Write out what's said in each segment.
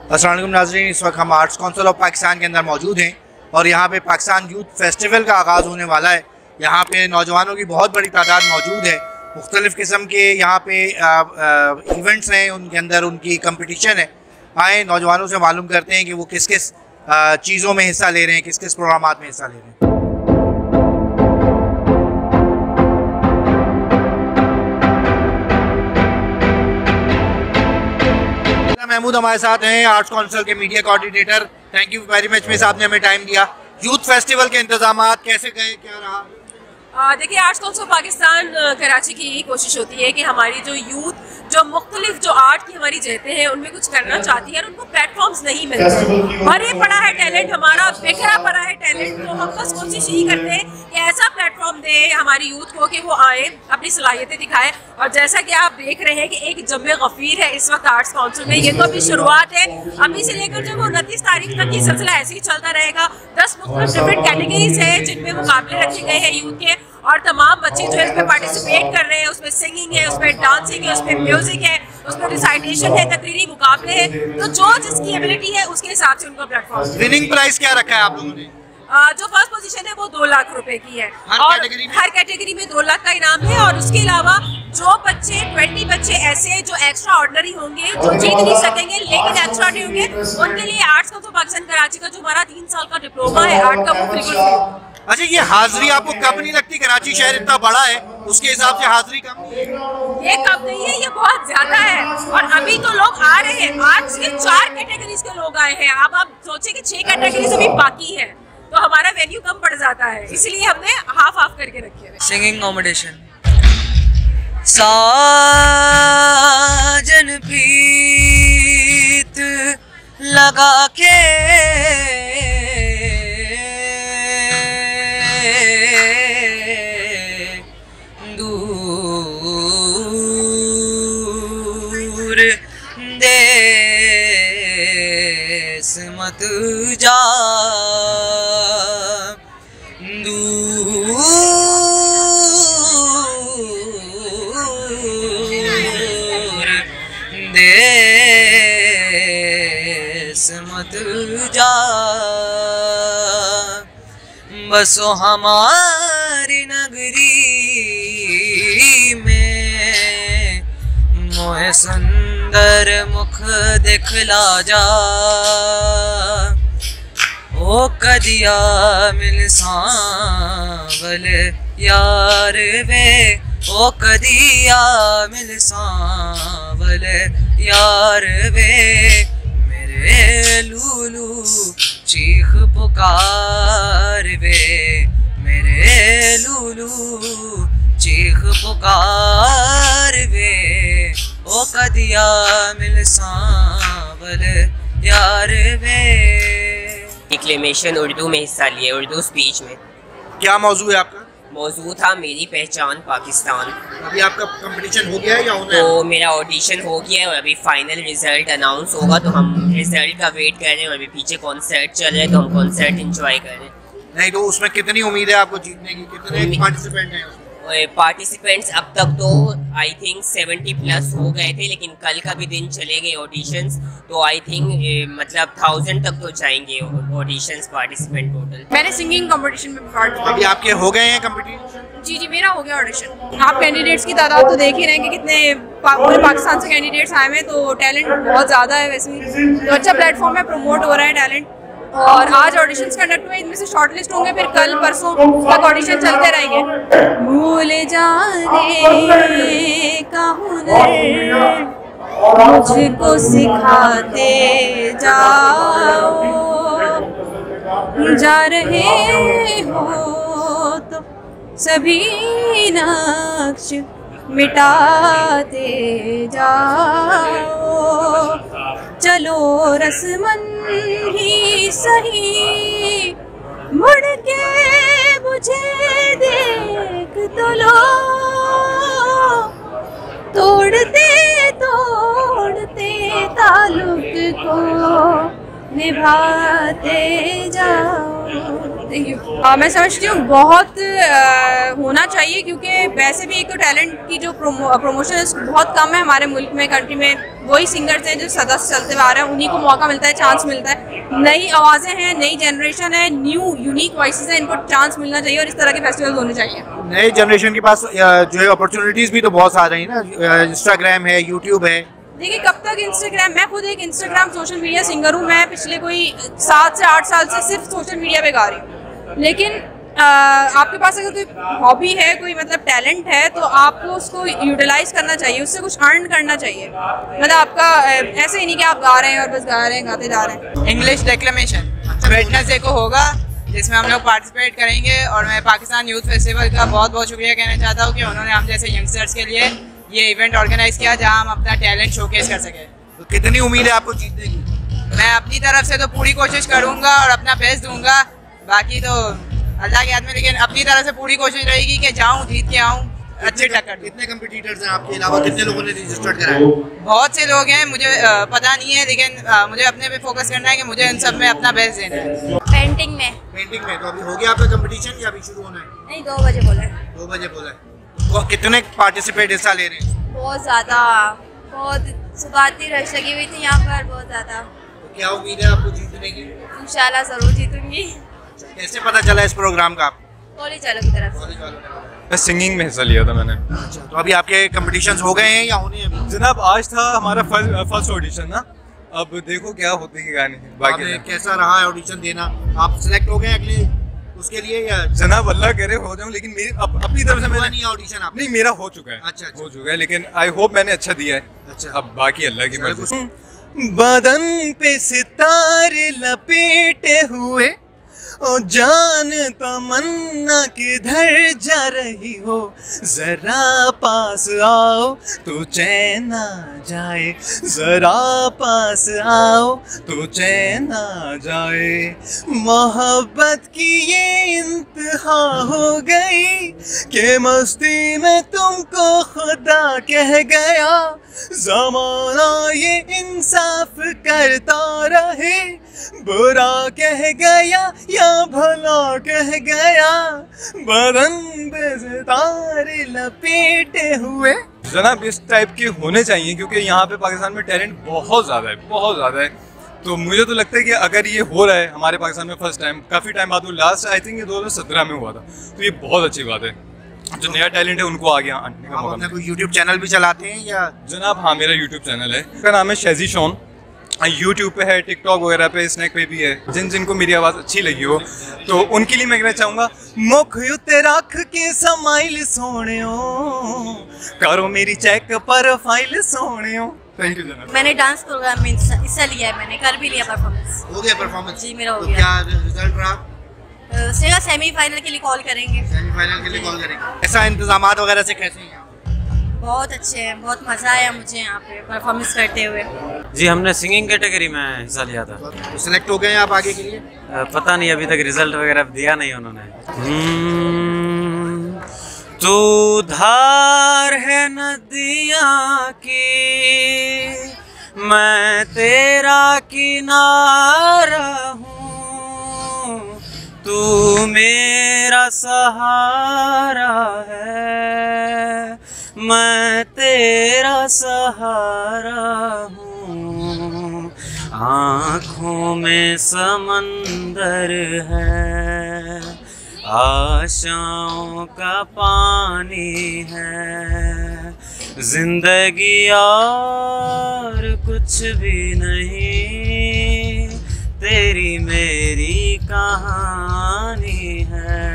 अस्सलाम वालेकुम नाज़रीन, इस वक्त हम आर्ट्स काउंसिल ऑफ पाकिस्तान के अंदर मौजूद हैं और यहाँ पे पाकिस्तान यूथ फेस्टिवल का आगाज़ होने वाला है। यहाँ पे नौजवानों की बहुत बड़ी तादाद मौजूद है। मुख्तलिफ़ किस्म के यहाँ पे इवेंट्स हैं, उनके अंदर उनकी कंपटीशन है। आए नौजवानों से मालूम करते हैं कि वो किस किस चीज़ों में हिस्सा ले रहे हैं, किस किस प्रोग्रामात में हिस्सा ले रहे हैं। महमूद हमारे साथ हैं, आर्ट्स काउंसिल के media coordinator. Thank you very much miss, आपने हमें टाइम दिया। यूथ फेस्टिवल के इंतजामात कैसे गए, क्या रहा? देखिए, arts council of Pakistan Karachi की यही कोशिश होती है कि हमारी जो यूथ जो मुख्तलिफ जो आर्ट की हमारी जहतें हैं उनमें कुछ करना चाहती है और उनको प्लेटफॉर्म्स नहीं मिलते। भरे पड़ा है टैलेंट, हमारा बिखरा पड़ा है टैलेंट, तो हम बस कोशिश यही करते हैं कि ऐसा प्लेटफॉर्म दें हमारी यूथ को कि वो आए, अपनी सलाहियतें दिखाएं। और जैसा कि आप देख रहे हैं कि एक जम्मे गफीर है इस वक्त आर्ट्स काउंसिल में। ये तो अभी शुरुआत है, अभी से लेकर जब 29 तारीख तक ये सिलसिला ऐसे ही चलता रहेगा। 10 मुख्तलिफ डिफरेंट कैटेगरीज है जिनमें मुकाबले रखे गए हैं यूथ के, और तमाम बच्चे जो इसमें पार्टिसिपेट कर रहे हैं। उसमें सिंगिंग है, उसमें डांसिंग है, उसमें म्यूजिक है, उसमें रिसाइटेशन है, तकरीरी मुकाबले हैं। तो जो जिसकी एबिलिटी है उसके हिसाब से उनका प्लेटफॉर्म। विनिंग प्राइस क्या रखा है आप लोगों ने? जो फर्स्ट पोजीशन है वो 2 लाख रुपए की है और हर कैटेगरी में 2 लाख का इनाम है। और उसके अलावा जो बच्चे 20 बच्चे ऐसे हैं जो एक्स्ट्रा ऑर्डिनरी होंगे, जो जीत नहीं सकेंगे लेकिन एक्स्ट्रा ऑर्डिनरी होंगे, उनके लिए आर्ट्स काउंसिल पाकिस्तान कराची का जो हमारा 3 साल का डिप्लोमा है आर्ट का, वो बिल्कुल। अच्छा, ये हाजिरी आपको कब नहीं लगती? कराची शहर इतना बड़ा है, उसके हिसाब से हाजिरी कम नहीं है? ये कम नहीं है, ये बहुत ज्यादा है। और अभी तो लोग आ रहे हैं, आज सिर्फ 4 कैटेगरीज के लोग आए हैं। अब आप सोचे कि 6 कैटेगरीज अभी बाकी है, तो हमारा वैल्यू कम पड़ जाता है, इसलिए हमने हाफ हाफ करके रखे हैं। Singing competition. साजन प्रीत लगा के दूर देश मत जा, दूर देश मत जा, बसो हमारी नगरी में मोहे सुंदर मुख दिखला जा। ओ कदिया मिल सांवल यार वे, ओ कदिया मिल सांवल यार वे, मेरे लूलू चीख पुकार वे, मेरे लूलू चीख पुकार वे, ओ कदिया मिल सांवल यार वे। डिक्लेमेशन उर्दू में हिस्सा लिए, उर्दू स्पीच में। क्या मौजू है आपका? मौजू था मेरी पहचान पाकिस्तान। अभी आपका कंपटीशन हो गया है या होना है? तो मेरा ऑडिशन हो गया है और अभी फाइनल रिजल्ट अनाउंस होगा, तो हम रिजल्ट का वेट कर रहे हैं। अभी पीछे कॉन्सर्ट चल रहे हैं तो हम कॉन्सर्ट एंजॉय कर रहे हैं। नहीं तो उसमें कितनी उम्मीद है आपको जीतने की? कितने पार्टिसिपेंट हैं उसमें? पार्टिसिपेंट्स अब तक तो आई थिंक 70 प्लस हो गए थे, लेकिन कल का भी दिन चले गए ऑडिशंस, तो आई थिंक मतलब 1000 तक तो जाएंगे ऑडिशंस पार्टिसिपेंट टोटल। मैंने सिंगिंग कंपटीशन में पार्ट लिया। अभी आपके हो गए हैं कंपटीशन? जी, मेरा हो गया ऑडिशन। आप कैंडिडेट्स की तादाद तो देख ही रहे हैं कि कितने पूरे पाकिस्तान से कैंडिडेट्स आए हैं, तो टैलेंट बहुत ज़्यादा है वैसे भी, तो अच्छा प्लेटफॉर्म है, प्रमोट हो रहा है टैलेंट। और आज ऑडिशंस कंडक्ट हुए, इनमें से शॉर्टलिस्ट होंगे, फिर कल परसों तक ऑडिशन चलते रहेंगे। भूल जाने का हुनर मुझको सिखाते जाओ, जा रहे हो तो सभी नक्श मिटाते जाओ, चलो रस्मन ही सही, मुड़ के मुझे देख तो लो, तोड़ते तोड़ते ताल्लुक को निभाते जाओ। Thank you. मैं समझती हूँ बहुत होना चाहिए, क्योंकि वैसे भी एक तो टैलेंट की जो प्रमोशन बहुत कम है हमारे मुल्क में, कंट्री में। वही सिंगर्स हैं जो सदा से चलते आ रहे हैं, उन्हीं को मौका मिलता है, चांस मिलता है। नई आवाज़ें हैं, नई जनरेशन है, न्यू यूनिक वॉइसेस हैं, इनको चांस मिलना चाहिए और इस तरह के फेस्टिवल होने चाहिए। नई जनरेशन के पास जो है अपॉर्चुनिटीज़ भी तो बहुत आ रही है ना, इंस्टाग्राम है, यूट्यूब है। देखिए कब तक इंस्टाग्राम, मैं खुद एक इंस्टाग्राम सोशल मीडिया सिंगर हूँ। मैं पिछले कोई 7 से 8 साल से सिर्फ सोशल मीडिया पे गा रही हूँ। लेकिन आपके पास अगर कोई हॉबी है, कोई मतलब टैलेंट है, तो आपको उसको यूटिलाइज करना चाहिए, उससे कुछ अर्न करना चाहिए। मतलब आपका ऐसे ही नहीं कि आप गा रहे हैं और बस गा रहे हैं, गाते जा रहे हैं। इंग्लिश डेक्लेमेशन वेडनेसडे को होगा, जिसमें हम लोग पार्टिसिपेट करेंगे। और मैं पाकिस्तान यूथ फेस्टिवल का बहुत बहुत शुक्रिया कहना चाहता हूँ कि उन्होंने हम जैसे यंगस्टर्स के लिए ये इवेंट ऑर्गेनाइज किया, जहाँ हम अपना टैलेंट शोकेस कर सकें। तो कितनी उम्मीद है आपको जीतने की? मैं अपनी तरफ से तो पूरी कोशिश करूँगा और अपना बेस्ट दूंगा, बाकी तो अल्लाह के हाथ में। लेकिन अपनी तरफ से पूरी कोशिश रहेगी कि जाऊँ, जीत के आऊँ, अच्छी टक्कर। कितने कंपटीटर्स हैं आपके अलावा? कितने लोगों ने रजिस्टर्ड कराया? बहुत से लोग हैं, मुझे पता नहीं है, लेकिन मुझे अपने पे फोकस करना है कि मुझे इन सब में अपना बेस्ट देना है। पेंटिंग में। पेंटिंग में तो अभी हो गया आपका कंपटीशन या अभी शुरू होना है? नहीं, 2 बजे बोला है। 2 बजे बोला है। तो कितने पार्टिसिपेट हिस्सा ले रहे हैं? बहुत ज़्यादा, बहुत सुगाती रश लगी हुई थी यहाँ पर, बहुत ज़्यादा। तो क्या उम्मीद है आपको जीतने की? इंशाल्लाह ज़रूर जीतूंगी। कैसे पता चला इस प्रोग्राम का आपको? कॉलेज वालों की तरफ से। कॉलेज वालों ने? मैं सिंगिंग में हिस्सा लिया था मैंने। अच्छा, तो अभी आपके कंपटीशंस हो गए हैं या होने हैं अभी? जनाब आज था हमारा फर्स्ट ऑडिशन ना, अब देखो क्या होती है गाने बाकी। आपने कैसा रहा है ऑडिशन देना? आप सिलेक्ट हो गए अगले उसके लिए या? जनाब अल्लाह करे हो जाऊं, लेकिन मेरी अपनी तरफ से मैंने नहीं ऑडिशन आप नहीं, मेरा हो चुका है। अच्छा, अच्छा। हो चुका है, लेकिन आई होप मैंने अच्छा दिया है। अच्छा। अब बाकी अल्लाह की मर्जी। बदन पे सितारे लपेटे हुए, ओ जान तमन्ना किधर जा रही हो, जरा पास आओ तो चैन आ जाए, जरा पास आओ तो चैन आ जाए। मोहब्बत की ये इंतहा हो गई कि मस्ती में तुमको खुदा कह गया, ज़माना ये इंसाफ करता रहे, बुरा कह गया या भला कह गया, बदन पे सितारे लपेटे हुए। जनाब इस टाइप के होने चाहिए, क्योंकि यहाँ पे पाकिस्तान में टैलेंट बहुत ज़्यादा है, बहुत ज़्यादा है। तो मुझे तो लगता है कि अगर ये हो रहा है हमारे पाकिस्तान में फर्स्ट टाइम, काफ़ी टाइम बाद, लास्ट आई थिंक ये 2017 में हुआ था, तो ये बहुत अच्छी बात है। जो नया टैलेंट है उनको आगे आने का मौका मिला। कोई यूट्यूब चैनल भी चलाते हैं या? जनाब हाँ, मेरा यूट्यूब चैनल है, उसका नाम है शेजी शॉन। यूट्यूब पे है, टिकटॉक वगैरह पे, स्नैक पे भी है। जिनको मेरी आवाज़ अच्छी लगी हो तो उनके लिए मैं कहना चाहूँगा, मुख उत्ते रख के समाइल सोने करो मेरी चेक प्रोफाइल सोने। थैंक यू जनाब। मैंने डांस प्रोग्राम में हिस्सा लिया है, मैंने कर भी लिया परफॉर्मेंस। हो गया परफॉर्मेंस? जी मेरा हो तो गया। क्या रिजल्ट रहा? सेमीफाइनल के लिए कॉल करेंगे। सेमीफाइनल के लिए कॉल करेंगे। ऐसा इंतजामात वगैरह से कैसे हैं? बहुत अच्छे हैं, बहुत मज़ा आया मुझे यहाँ पे परफॉर्मेंस करते हुए। जी हमने सिंगिंग कैटेगरी में हिस्सा लिया था। तो सिलेक्ट हो गए हैं आप आगे के लिए? पता नहीं, अभी तक रिजल्ट वगैरह दिया नहीं उन्होंने। तू धार है नदियाँ की, मैं तेरा किनारा हूँ, तू मेरा सहारा है, मैं तेरा सहारा हूँ, आँखों में समंदर है, आशाओं का पानी है, जिंदगी और कुछ भी नहीं, तेरी मेरी कहानी है,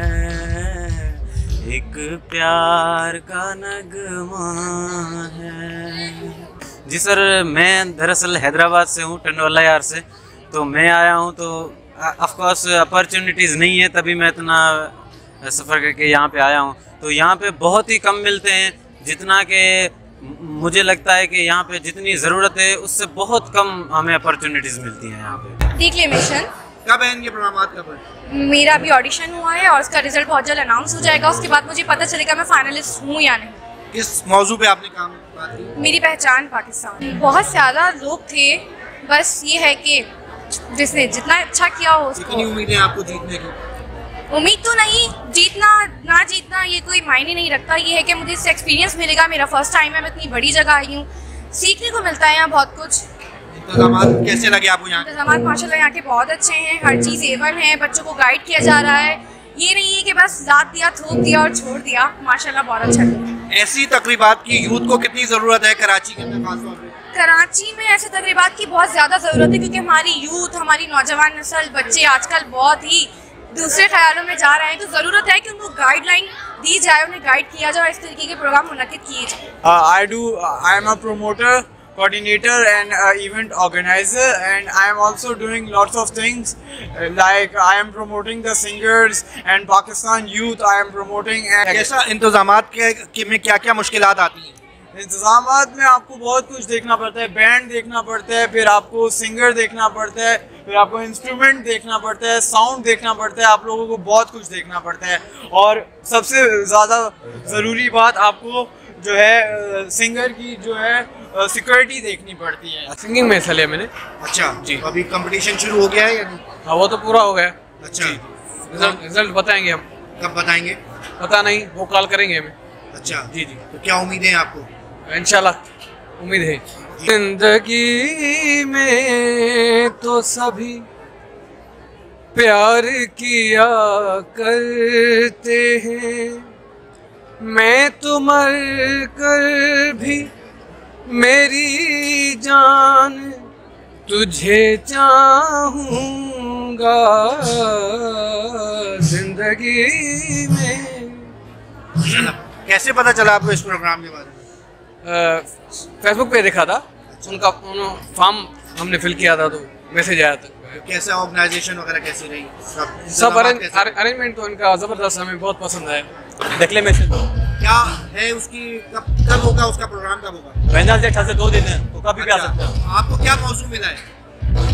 एक प्यार का नगमा है। जी सर, मैं दरअसल हैदराबाद से हूँ, टंडवाला यार से। तो मैं आया हूँ तो ऑफ कोर्स अपॉर्चुनिटीज़ नहीं है, तभी मैं इतना सफ़र करके यहाँ पे आया हूँ। तो यहाँ पे बहुत ही कम मिलते हैं, जितना कि मुझे लगता है कि यहाँ पे जितनी ज़रूरत है उससे बहुत कम हमें अपॉर्चुनिटीज़ मिलती हैं यहाँ पे। डिक्लेमेशन कब है इनके प्रोग्राम? कब है? मेरा अभी ऑडिशन हुआ है और उसका रिजल्ट बहुत जल्द अनाउंस हो जाएगा। उसके बाद मुझे पता चलेगा मैं फाइनलिस्ट हूँ या नहीं। किस मौजू पे आपने बात की? मेरी पहचान पाकिस्तान। बहुत ज़्यादा लोग थे, बस ये है कि जिसने जितना अच्छा किया हो कितनी उसको। उम्मीदें आपको जीतने की? उम्मीद तो नहीं, जीतना ना जीतना ये कोई मायने नहीं रखता। ये है कि मुझे इससे एक्सपीरियंस मिलेगा, मेरा फर्स्ट टाइम है, मैं इतनी बड़ी जगह आई हूँ, सीखने को मिलता है यहाँ बहुत कुछ। इंतजाम कैसे लगे आपको यहाँ? इंतजाम माशाल्लाह यहाँ के बहुत अच्छे हैं, हर चीज़ एवन है, बच्चों को गाइड किया जा रहा है, ये नहीं है कि बस लाद दिया, थोप दिया और छोड़ दिया। माशाल्लाह बहुत अच्छा लगा। ऐसी तकरीबात की यूथ को कितनी ज़रूरत है कराची के अंदर खासतौर पे? कराची में ऐसे तकरीबात की बहुत ज़्यादा ज़रूरत है, क्योंकि हमारी यूथ, हमारी नौजवान नस्ल, बच्चे आजकल बहुत ही दूसरे ख्यालों में जा रहे हैं, तो ज़रूरत है कि उनको गाइडलाइन दी जाए, उन्हें गाइड किया जाए और इस तरीके के प्रोग्राम मुनक्किद किए जाए। I am a promoter, coordinator and event organizer, and I am also doing lots of things like I am promoting the singers and Pakistan youth. I am promoting and कैसा इंतजामात के में क्या क्या मुश्किलात आती हैं? इंतजामात में आपको बहुत कुछ देखना पड़ता है, बैंड देखना पड़ता है, फिर आपको सिंगर देखना पड़ता है, फिर आपको इंस्ट्रूमेंट देखना पड़ता है, साउंड देखना पड़ता है, आप लोगों को बहुत कुछ देखना पड़ता है। और सबसे ज़्यादा ज़रूरी बात आपको जो है सिंगर की जो है सिक्योरिटी देखनी पड़ती है। सिंगिंग में हिस्सा लिया मैंने। अच्छा जी। तो अभी कंपटीशन शुरू हो गया है या नहीं? हाँ वो तो पूरा हो गया। अच्छा। रिजल्ट बताएंगे हम। कब बताएंगे? पता नहीं, वो कॉल करेंगे हमें। अच्छा जी जी। तो क्या उम्मीद है आपको? इंशाल्लाह उम्मीद है। जिंदगी में तो सभी प्यार किया करते हैं, मैं तो मर कर भी मेरी जान तुझे चाहूँगा जिंदगी में। कैसे पता चला आपको इस प्रोग्राम के बारे में? फेसबुक पे देखा था, उनका फॉर्म हमने फिल किया था तो मैसेज आया था। कैसा ऑर्गेनाइजेशन वगैरह कैसी रही? सब अरेंजमेंट तो इनका ज़बरदस्त, हमें बहुत पसंद आया। देखले में से क्या है उसकी, कब होगा उसका प्रोग्राम, कब होगा? वेडनेसडे से 2 दिन है, तो कभी भी आ सकते हैं। आपको क्या मौसू मिला है?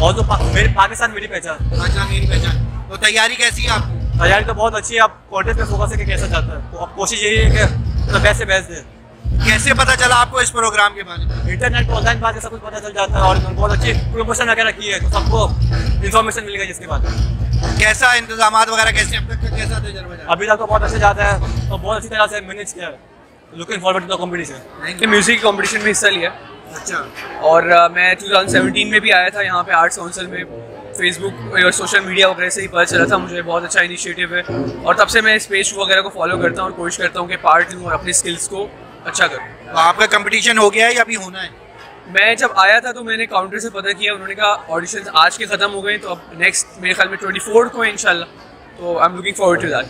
और तो मेरे पाकिस्तान मेरी पहचान। पाकिस्तान मेरी पहचान। तो तैयारी कैसी है आपकी? तैयारी तो बहुत अच्छी है। आप कॉन्टेस्ट में फोकस करके कैसा चाहता है, तो अब कोशिश यही है कि तो बेस्ट से बेस्ट दे। कैसे पता चला आपको इस प्रोग्राम के बारे में? इंटरनेट पर ऑनलाइन बात सब कुछ पता चल जाता है, और बहुत अच्छी प्रमोशन वगैरह की है, तो सबको इन्फॉर्मेशन मिल गई जिसके बाद। कैसा इंतजामात वगैरह कैसे, अब तक का कैसा तजुर्बा? अभी तक तो बहुत अच्छा जाता है, तो बहुत अच्छी तरह से मैनेज किया है। Looking forward to the competition. Music competition में हिस्सा लिया। अच्छा। और मैं 2017 में भी आया था यहाँ पे आर्ट्स काउंसिल में। फेसबुक और सोशल मीडिया वगैरह से ही पता चला था मुझे, बहुत अच्छा इनिशिएटिव है, और तब से मैं इस पेज वगैरह को फॉलो करता हूँ और कोशिश करता हूँ कि पार्ट लूँ और अपनी स्किल्स को अच्छा करूँ। तो आपका कंपटीशन हो गया है या अभी होना है? मैं जब आया था तो मैंने काउंटर से पता किया, उन्होंने कहा ऑडिशंस आज के ख़त्म हो गए, तो अब नेक्स्ट मेरे ख्याल में 24 को है इंशाल्लाह, तो I am looking forward to that.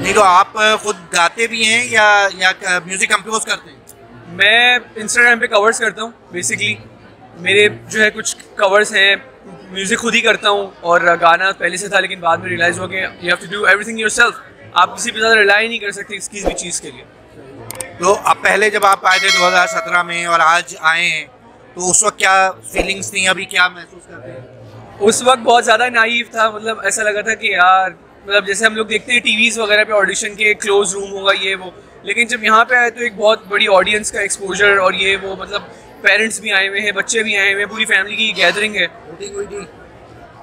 नहीं तो आप खुद गाते भी हैं या म्यूज़िक कंपोज करते हैं? मैं इंस्टाग्राम पे कवर्स करता हूँ बेसिकली, मेरे जो है कुछ कवर्स हैं, म्यूज़िक खुद ही करता हूँ, और गाना पहले से था लेकिन बाद में रियलाइज़ हुआ कि you have to do everything yourself. आप किसी पे ज़्यादा रिलाई नहीं कर सकते किसी भी चीज़ के लिए। तो अब पहले जब आप आए थे 2017 में और आज आए हैं, तो उस वक्त क्या फीलिंग्स थी, अभी क्या महसूस करते हैं? उस वक्त बहुत ज़्यादा नाइव था, मतलब ऐसा लगा था कि यार, मतलब जैसे हम लोग देखते हैं टीवीज़ वगैरह पे ऑडिशन के क्लोज रूम होगा ये वो, लेकिन जब यहाँ पे आए तो एक बहुत बड़ी ऑडियंस का एक्सपोजर और ये वो, मतलब पेरेंट्स भी आए हुए हैं, बच्चे भी आए हुए हैं, पूरी फैमिली की गैदरिंग है।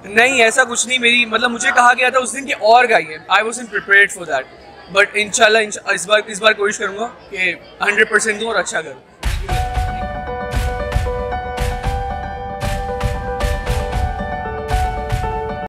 नहीं ऐसा कुछ नहीं, मेरी मतलब मुझे कहा गया था उस दिन कि और गाइए, I wasn't prepared for that, but इंशाल्लाह इस बार कोशिश करूँगा कि 100% दूँ और अच्छा करूँ।